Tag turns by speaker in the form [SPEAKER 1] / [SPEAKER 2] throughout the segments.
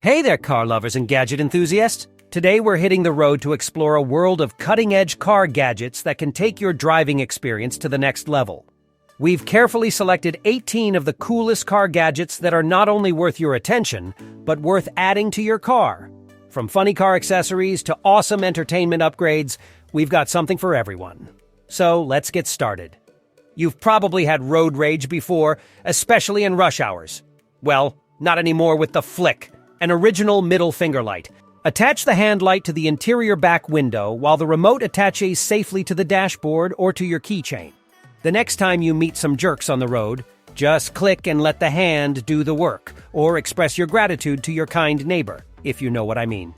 [SPEAKER 1] Hey there, car lovers and gadget enthusiasts! Today we're hitting the road to explore a world of cutting-edge car gadgets that can take your driving experience to the next level. We've carefully selected 18 of the coolest car gadgets that are not only worth your attention, but worth adding to your car. From funny car accessories to awesome entertainment upgrades, we've got something for everyone. So let's get started. You've probably had road rage before, especially in rush hours. Well, not anymore with the Flik, an original middle finger light. Attach the hand light to the interior back window while the remote attaches safely to the dashboard or to your keychain. The next time you meet some jerks on the road, just click and let the hand do the work, or express your gratitude to your kind neighbor, if you know what I mean.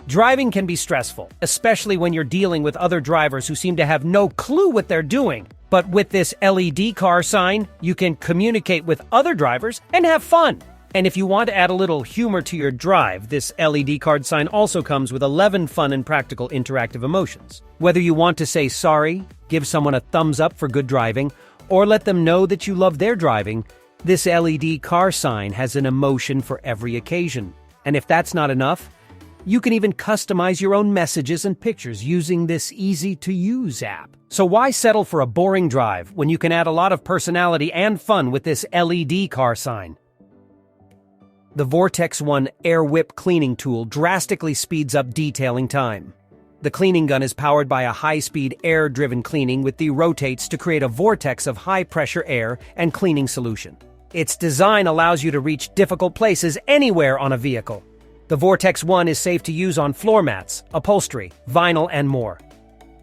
[SPEAKER 1] Driving can be stressful, especially when you're dealing with other drivers who seem to have no clue what they're doing. But with this LED car sign, you can communicate with other drivers and have fun. And if you want to add a little humor to your drive, this LED card sign also comes with 11 fun and practical interactive emotions. Whether you want to say sorry, give someone a thumbs up for good driving, or let them know that you love their driving, this LED car sign has an emotion for every occasion. And if that's not enough, you can even customize your own messages and pictures using this easy-to-use app. So why settle for a boring drive when you can add a lot of personality and fun with this LED car sign? The Vortex One Air Whip cleaning tool drastically speeds up detailing time. The cleaning gun is powered by a high-speed air-driven cleaning with the rotates to create a vortex of high-pressure air and cleaning solution. Its design allows you to reach difficult places anywhere on a vehicle. The Vortex One is safe to use on floor mats, upholstery, vinyl, and more.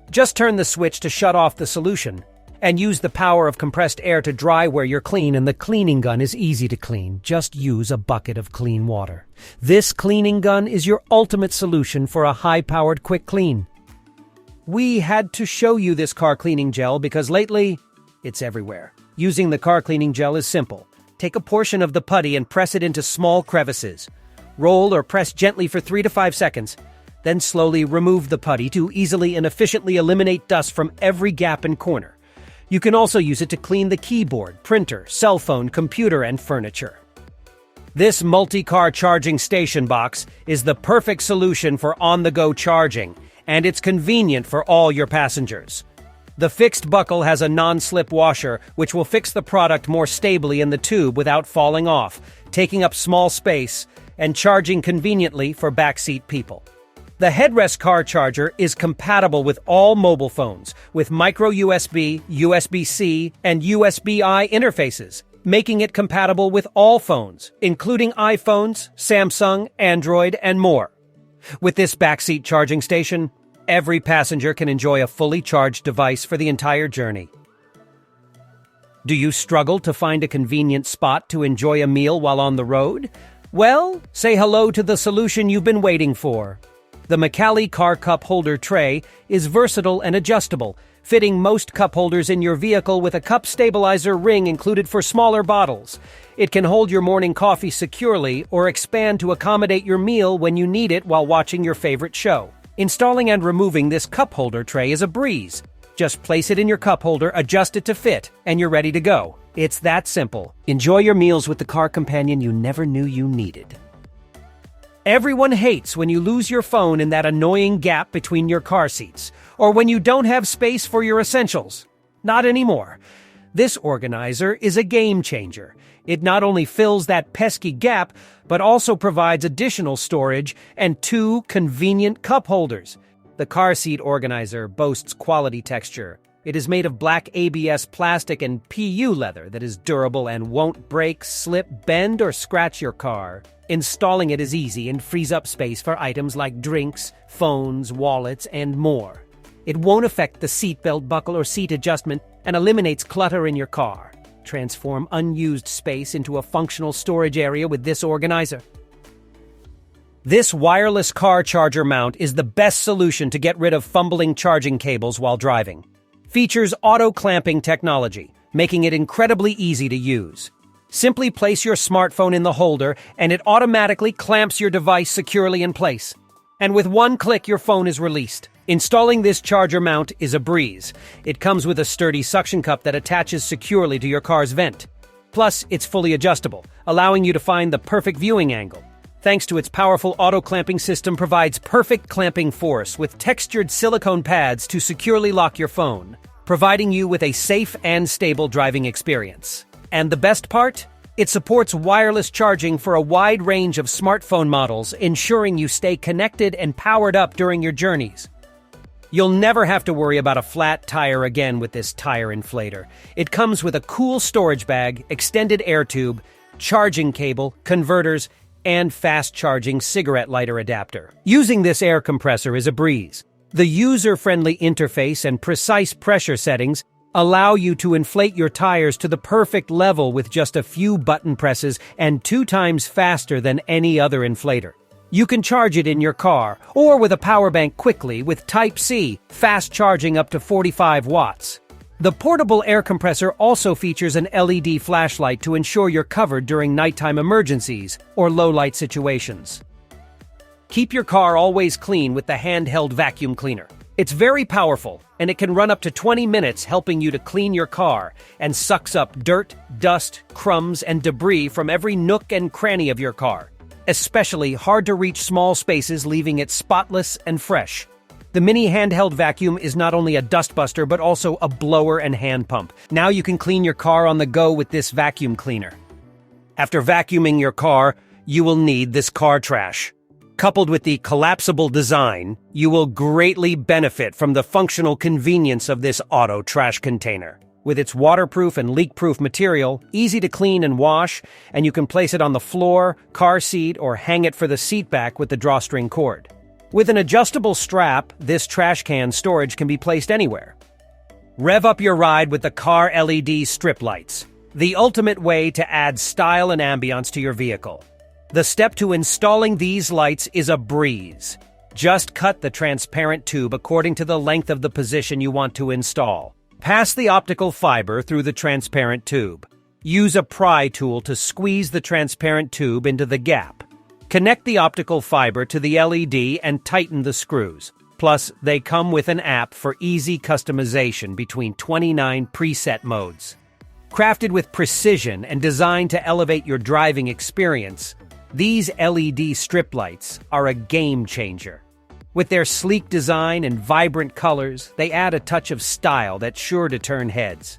[SPEAKER 1] Just turn the switch to shut off the solution, and use the power of compressed air to dry where you're clean, and the cleaning gun is easy to clean. Just use a bucket of clean water. This cleaning gun is your ultimate solution for a high-powered quick clean. We had to show you this car cleaning gel because lately, it's everywhere. Using the car cleaning gel is simple. Take a portion of the putty and press it into small crevices. Roll or press gently for 3 to 5 seconds. Then slowly remove the putty to easily and efficiently eliminate dust from every gap and corner. You can also use it to clean the keyboard, printer, cell phone, computer, and furniture. This multi-car charging station box is the perfect solution for on-the-go charging, and it's convenient for all your passengers. The fixed buckle has a non-slip washer, which will fix the product more stably in the tube without falling off, taking up small space, and charging conveniently for backseat people. The headrest car charger is compatible with all mobile phones, with micro USB, USB-C, and USB-I interfaces, making it compatible with all phones, including iPhones, Samsung, Android, and more. With this backseat charging station, every passenger can enjoy a fully charged device for the entire journey. Do you struggle to find a convenient spot to enjoy a meal while on the road? Well, say hello to the solution you've been waiting for. The McCallie Car Cup Holder Tray is versatile and adjustable, fitting most cup holders in your vehicle with a cup stabilizer ring included for smaller bottles. It can hold your morning coffee securely or expand to accommodate your meal when you need it while watching your favorite show. Installing and removing this cup holder tray is a breeze. Just place it in your cup holder, adjust it to fit, and you're ready to go. It's that simple. Enjoy your meals with the car companion you never knew you needed. Everyone hates when you lose your phone in that annoying gap between your car seats, or when you don't have space for your essentials. Not anymore. This organizer is a game changer. It not only fills that pesky gap, but also provides additional storage and 2 convenient cup holders. The car seat organizer boasts quality texture. It is made of black ABS plastic and PU leather that is durable and won't break, slip, bend, or scratch your car. Installing it is easy and frees up space for items like drinks, phones, wallets, and more. It won't affect the seatbelt buckle or seat adjustment and eliminates clutter in your car. Transform unused space into a functional storage area with this organizer. This wireless car charger mount is the best solution to get rid of fumbling charging cables while driving. Features auto-clamping technology, making it incredibly easy to use. Simply place your smartphone in the holder, and it automatically clamps your device securely in place. And with one click, your phone is released. Installing this charger mount is a breeze. It comes with a sturdy suction cup that attaches securely to your car's vent. Plus, it's fully adjustable, allowing you to find the perfect viewing angle. thanks to its powerful auto-clamping system, provides perfect clamping force with textured silicone pads to securely lock your phone, providing you with a safe and stable driving experience. And the best part? It supports wireless charging for a wide range of smartphone models, ensuring you stay connected and powered up during your journeys. You'll never have to worry about a flat tire again with this tire inflator. It comes with a cool storage bag, extended air tube, charging cable, converters, and fast-charging cigarette lighter adapter. Using this air compressor is a breeze. The user-friendly interface and precise pressure settings allow you to inflate your tires to the perfect level with just a few button presses and 2 times faster than any other inflator. You can charge it in your car or with a power bank quickly with Type-C, fast charging up to 45 watts. The portable air compressor also features an LED flashlight to ensure you're covered during nighttime emergencies or low-light situations. Keep your car always clean with the handheld vacuum cleaner. It's very powerful, and it can run up to 20 minutes helping you to clean your car and sucks up dirt, dust, crumbs, and debris from every nook and cranny of your car, especially hard-to-reach small spaces, leaving it spotless and fresh. The mini handheld vacuum is not only a dustbuster but also a blower and hand pump. Now you can clean your car on the go with this vacuum cleaner. After vacuuming your car, you will need this car trash. Coupled with the collapsible design, you will greatly benefit from the functional convenience of this auto trash container. With its waterproof and leak-proof material, easy to clean and wash, and you can place it on the floor, car seat, or hang it for the seat back with the drawstring cord. With an adjustable strap, this trash can storage can be placed anywhere. Rev up your ride with the car LED strip lights, the ultimate way to add style and ambiance to your vehicle. The step to installing these lights is a breeze. Just cut the transparent tube according to the length of the position you want to install. Pass the optical fiber through the transparent tube. Use a pry tool to squeeze the transparent tube into the gap. Connect the optical fiber to the LED and tighten the screws. Plus, they come with an app for easy customization between 29 preset modes. Crafted with precision and designed to elevate your driving experience, these LED strip lights are a game changer. With their sleek design and vibrant colors, they add a touch of style that's sure to turn heads.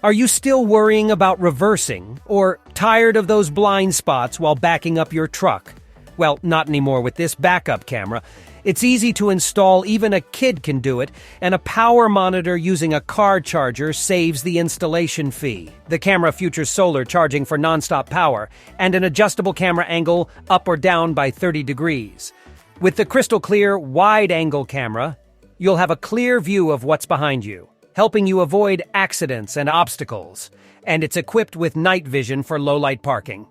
[SPEAKER 1] Are you still worrying about reversing, or tired of those blind spots while backing up your truck? Well, not anymore with this backup camera. It's easy to install, even a kid can do it, and a power monitor using a car charger saves the installation fee. The camera features solar charging for non-stop power, and an adjustable camera angle up or down by 30 degrees. With the crystal clear, wide-angle camera, you'll have a clear view of what's behind you, helping you avoid accidents and obstacles, and it's equipped with night vision for low-light parking.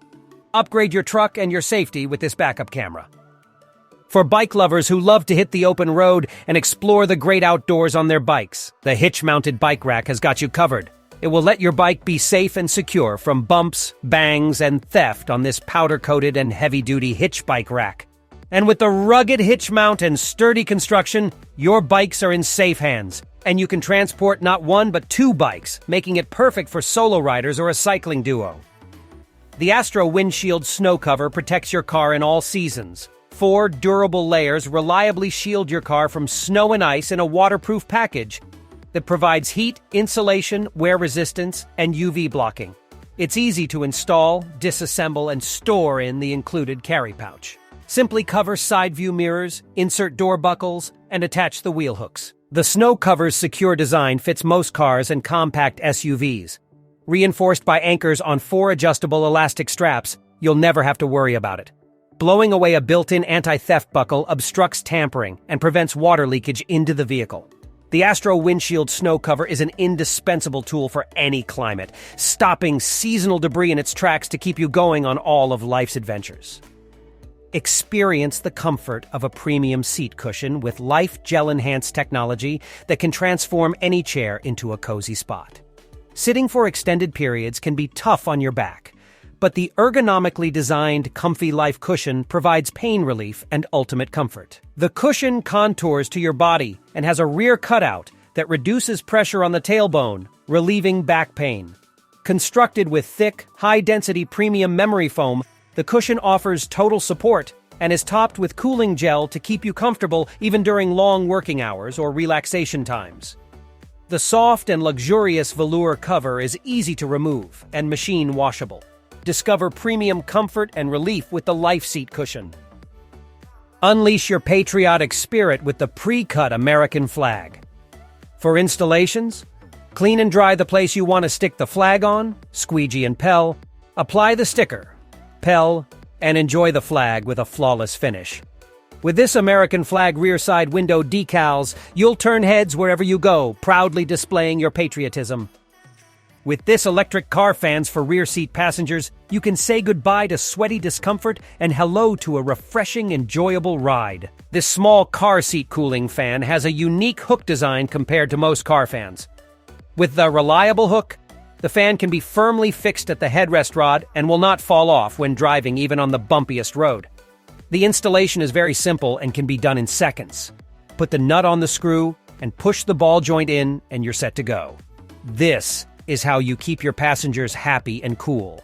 [SPEAKER 1] Upgrade your truck and your safety with this backup camera. For bike lovers who love to hit the open road and explore the great outdoors on their bikes, the Hitch-Mounted bike rack has got you covered. It will let your bike be safe and secure from bumps, bangs, and theft on this powder-coated and heavy-duty hitch bike rack. And with the rugged hitch mount and sturdy construction, your bikes are in safe hands, and you can transport not 1 but 2 bikes, making it perfect for solo riders or a cycling duo. The Astro Windshield snow cover protects your car in all seasons. 4 durable layers reliably shield your car from snow and ice in a waterproof package that provides heat, insulation, wear resistance, and UV blocking. It's easy to install, disassemble, and store in the included carry pouch. Simply cover side view mirrors, insert door buckles, and attach the wheel hooks. The snow cover's secure design fits most cars and compact SUVs. Reinforced by anchors on 4 adjustable elastic straps, you'll never have to worry about it. Blowing away a built-in anti-theft buckle obstructs tampering and prevents water leakage into the vehicle. The Astro Windshield snow cover is an indispensable tool for any climate, stopping seasonal debris in its tracks to keep you going on all of life's adventures. Experience the comfort of a premium seat cushion with Life Gel-enhanced technology that can transform any chair into a cozy spot. Sitting for extended periods can be tough on your back, but the ergonomically designed ComfiLife cushion provides pain relief and ultimate comfort. The cushion contours to your body and has a rear cutout that reduces pressure on the tailbone, relieving back pain. Constructed with thick, high-density premium memory foam, The cushion offers total support and is topped with cooling gel to keep you comfortable even during long working hours or relaxation times. The soft and luxurious velour cover is easy to remove and machine washable. Discover premium comfort and relief with the Life Seat cushion. Unleash your patriotic spirit with the Precut American flag. For installations, clean and dry the place you want to stick the flag on, squeegee and pell, apply the sticker, pell, and enjoy the flag with a flawless finish. With this American flag rear side window decals, you'll turn heads wherever you go, proudly displaying your patriotism. With this electric car fans for rear seat passengers, you can say goodbye to sweaty discomfort and hello to a refreshing, enjoyable ride. This small car seat cooling fan has a unique hook design compared to most car fans. With the reliable hook, the fan can be firmly fixed at the headrest rod and will not fall off when driving even on the bumpiest road. The installation is very simple and can be done in seconds. Put the nut on the screw and push the ball joint in and you're set to go. This is how you keep your passengers happy and cool,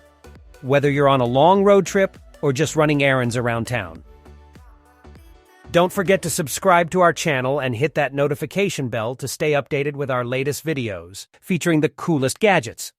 [SPEAKER 1] whether you're on a long road trip or just running errands around town. Don't forget to subscribe to our channel and hit that notification bell to stay updated with our latest videos featuring the coolest gadgets.